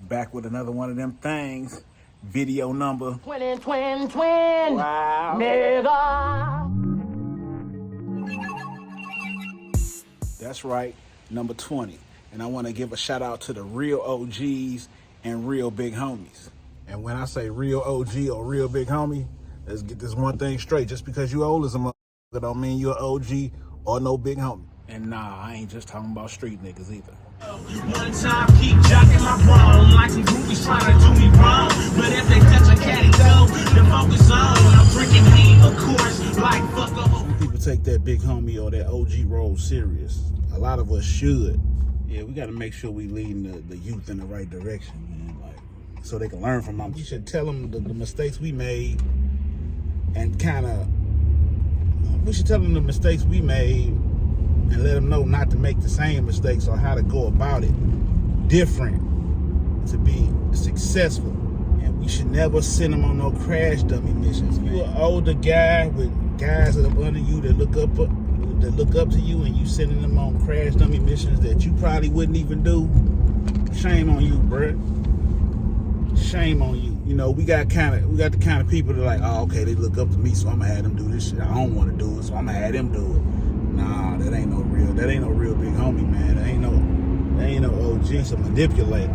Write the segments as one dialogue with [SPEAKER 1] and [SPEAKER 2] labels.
[SPEAKER 1] Back with another one of them things. Video number.
[SPEAKER 2] Twin. Wow. Nigga.
[SPEAKER 1] That's right, number 20. And I want to give a shout out to the real OGs and real big homies. And when I say real OG or real big homie, let's get this one thing straight. Just because you old as a motherfucker don't mean you're an OG or no big homie. And nah, I ain't just talking about street niggas either.
[SPEAKER 3] One time, keep jocking my bone like some groupies trying to do me wrong. But if they touch a caddy toe, the focus on. I'm drinking heat, of course, like fuck up.
[SPEAKER 1] Some people take that big homie or that OG role serious. A lot of us should. Yeah, we got to make sure we leading the youth in the right direction, man. Like, so they can learn from them. We should tell them the mistakes we made and we should tell them the mistakes we made and let them know not to make the same mistakes or how to go about it different to be successful. And we should never send them on no crash dummy missions. If you're an older guy with guys that are under you that look up to you and you sending them on crash dummy missions that you probably wouldn't even do, shame on you, bruh. Shame on you. You know, we got the kind of people that are like, oh, okay, they look up to me, so I'm gonna have them do this shit. I don't want to do it, so I'm gonna have them do it. Nah, that ain't no real big homie, man. That ain't no OG. It's a manipulator.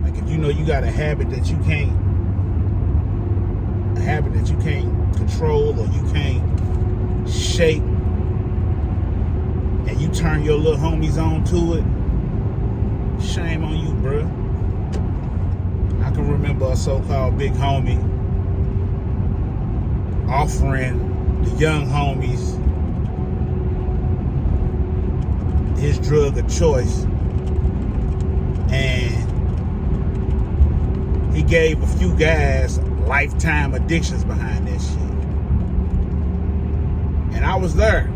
[SPEAKER 1] Like if you know you got a habit that you can't control or you can't shape, and you turn your little homies on to it, shame on you, bruh. I can remember a so-called big homie offering the young homies his drug of choice, and he gave a few guys lifetime addictions behind that shit. And I was there.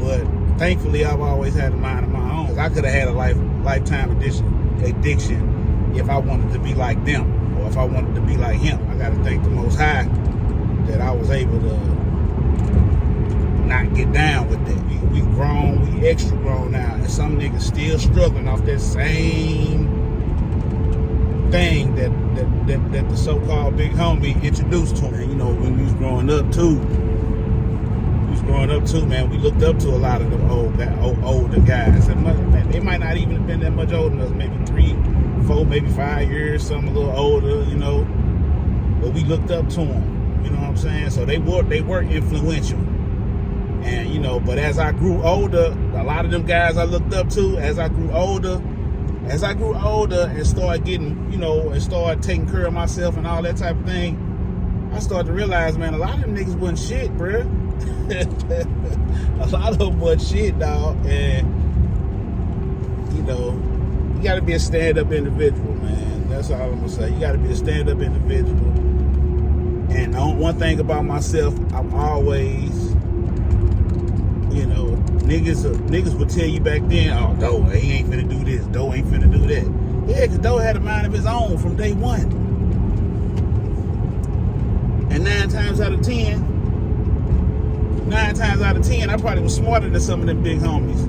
[SPEAKER 1] But thankfully, I've always had a mind of my own. 'Cause I could have had a lifetime addiction if I wanted to be like them or if I wanted to be like him. I got to thank the Most High that I was able to not get down with that. We grown, we extra grown now, and some niggas still struggling off that same thing that the so-called big homie introduced to me. You know, when we was growing up too, man, we looked up to a lot of the older guys. And they might not even have been that much older than us, maybe 3, 4, maybe 5 years, some a little older, you know. But we looked up to them, you know what I'm saying? So they were influential. And, you know, but as I grew older, a lot of them guys I looked up to, as I grew older and started getting, you know, and started taking care of myself and all that type of thing, I started to realize, man, a lot of them niggas wasn't shit, bruh. A lot of them wasn't shit, dog. And, you know, you got to be a stand-up individual, man. That's all I'm going to say. You got to be a stand-up individual. And one thing about myself, I'm always... You know, niggas would tell you back then, oh, Doe, he ain't finna do this, Doe ain't finna do that. Yeah, because Doe had a mind of his own from day one. And 9 times out of 10, I probably was smarter than some of them big homies.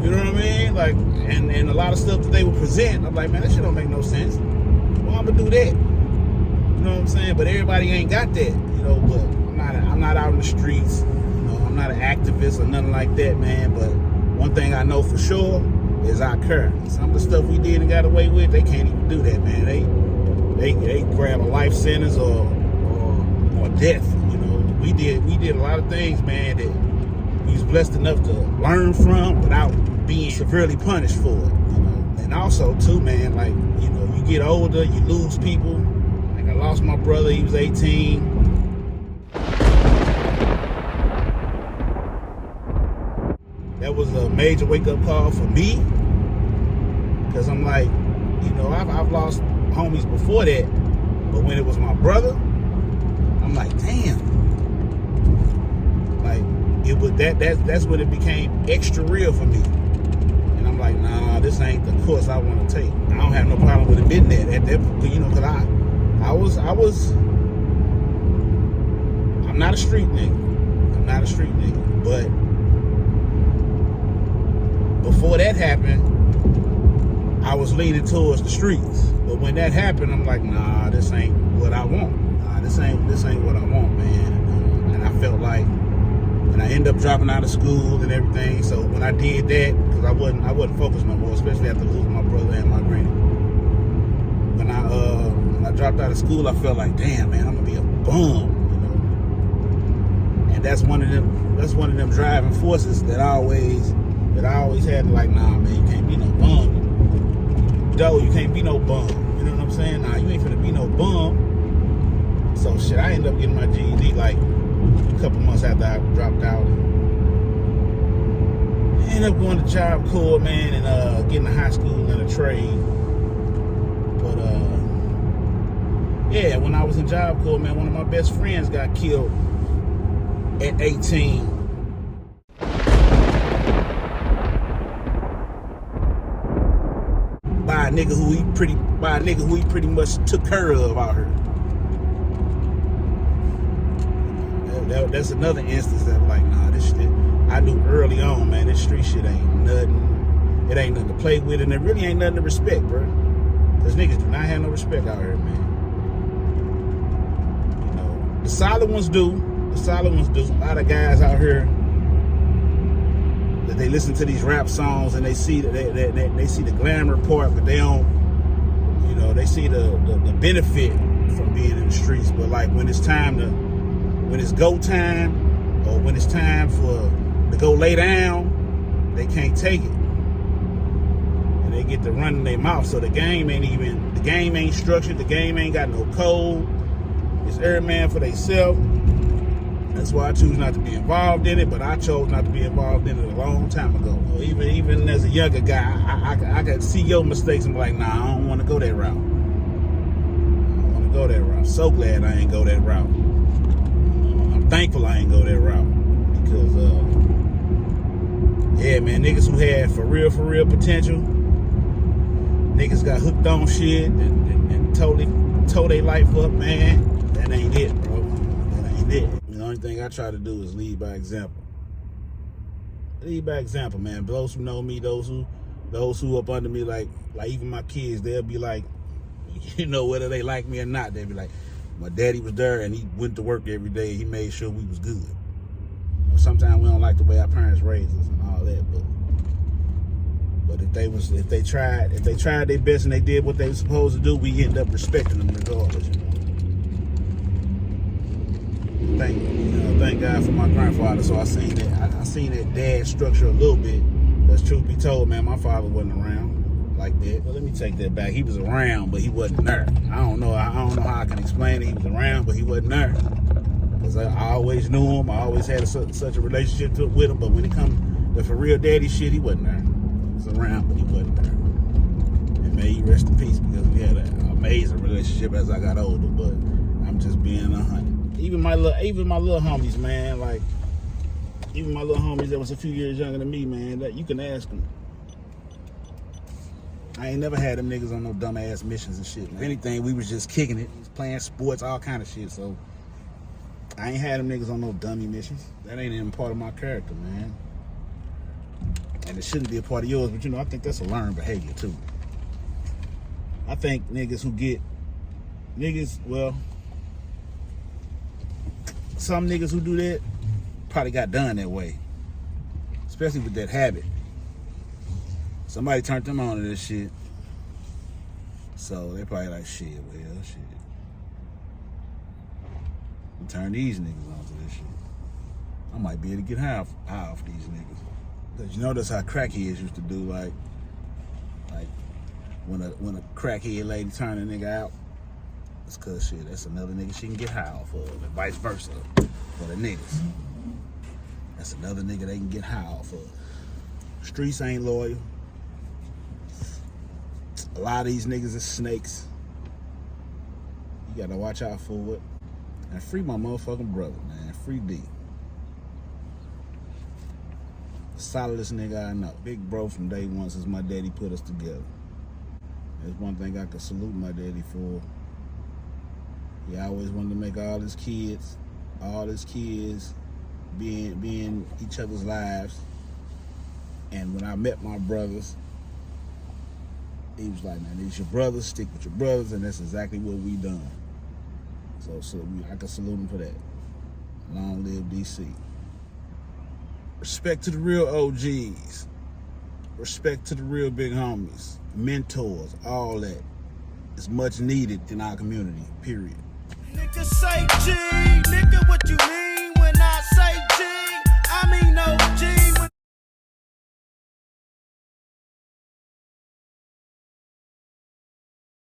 [SPEAKER 1] You know what I mean? Like, and a lot of stuff that they would present, I'm like, man, that shit don't make no sense. Well, I'm gonna do that. You know what I'm saying? But everybody ain't got that, you know, but I'm not out in the streets. I'm not an activist or nothing like that, man, but one thing I know for sure is I care. Some of the stuff we did and got away with, they can't even do that, man. They grab a life sentence or death, you know. We did a lot of things, man, that we was blessed enough to learn from without being severely punished for it, you know. And also, too, man, like, you know, you get older, you lose people. Like, I lost my brother, he was 18. That was a major wake-up call for me, because I'm like, you know, I've lost homies before that, but when it was my brother, I'm like, damn, like it was that's when it became extra real for me, and I'm like, nah, this ain't the course I want to take. I don't have no problem with admitting that at that, you know, because I'm not a street nigga, but before that happened, I was leaning towards the streets. But when that happened, I'm like, nah, this ain't what I want. Nah, this ain't what I want, man. And I felt like, and I ended up dropping out of school and everything. So when I did that, because I wasn't focused no more, especially after losing my brother and my granny. When I dropped out of school, I felt like, damn, man, I'm gonna be a bum, you know. And that's one of them driving forces that I always had to, like, nah, man, you can't be no bum. You can't be no bum. You know what I'm saying? Nah, you ain't finna be no bum. So shit, I ended up getting my GED like a couple months after I dropped out. I ended up going to Job Corps, man, and getting a high school and a trade. But yeah, when I was in Job Corps, man, one of my best friends got killed at 18. By a nigga who he pretty much took care of out here. That's another instance that, like, nah, this shit, I knew early on, man, this street shit ain't nothing. It ain't nothing to play with, and it really ain't nothing to respect, bro. Cause niggas do not have no respect out here, man. You know, the solid ones do. The solid ones do. A lot of guys out here that they listen to these rap songs and they see they see the glamour part, but they don't, you know, they see the benefit from being in the streets. But like when it's go time, or when it's time to go lay down, they can't take it. And they get to running their mouth. So the game ain't structured, the game ain't got no code. It's every man for theyself. That's why I choose not to be involved in it, but I chose not to be involved in it a long time ago. Even as a younger guy, I could see your mistakes and be like, nah, I don't want to go that route. So glad I ain't go that route. I'm thankful I ain't go that route. Because, yeah, man, niggas who had for real potential, niggas got hooked on shit and totally tore their life up, man. That ain't it, bro. That ain't it. The only thing I try to do is lead by example. Lead by example, man. Those who know me, those who up under me, like even my kids, they'll be like, you know, whether they like me or not, they'll be like, my daddy was there and he went to work every day. He made sure we was good. Sometimes we don't like the way our parents raised us and all that, but if they tried their best and they did what they were supposed to do, we end up respecting them regardless, you know. Thank God for my grandfather. So I seen that dad structure a little bit. Because truth be told, man, my father wasn't around like that. Well, let me take that back. He was around, but he wasn't there. I don't know how I can explain it. He was around, but he wasn't there. Because I always knew him. I always had such a relationship with him. But when it comes to for real daddy shit, he wasn't there. He was around, but he wasn't there. And may he rest in peace, because we had an amazing relationship as I got older. But I'm just being 100. Even my little homies, man, like, even my little homies that was a few years younger than me, man, that you can ask them. I ain't never had them niggas on no dumb ass missions and shit. If anything, we was just kicking it, playing sports, all kind of shit. So I ain't had them niggas on no dummy missions. That ain't even part of my character, man. And it shouldn't be a part of yours, but you know, I think that's a learned behavior too. I think some niggas who do that probably got done that way. Especially with that habit. Somebody turned them on to this shit. So they probably like, shit. Turn these niggas on to this shit. I might be able to get high off these niggas. Because you know that's how crackheads used to do, like when a crackhead lady turn a nigga out. It's cause shit, that's another nigga she can get high off of, and vice versa for the niggas. That's another nigga they can get high off of. Streets ain't loyal. A lot of these niggas is snakes. You gotta watch out for it. And free my motherfucking brother, man. Free D. The solidest nigga I know. Big bro from day one since my daddy put us together. There's one thing I could salute my daddy for. He always wanted to make all his kids being each other's lives. And when I met my brothers, he was like, man, these your brothers, stick with your brothers, and that's exactly what we done. So I can salute him for that. Long live DC. Respect to the real OGs. Respect to the real big homies. Mentors, all that. It's much needed in our community, period.
[SPEAKER 3] Nigga say G, nigga what you mean?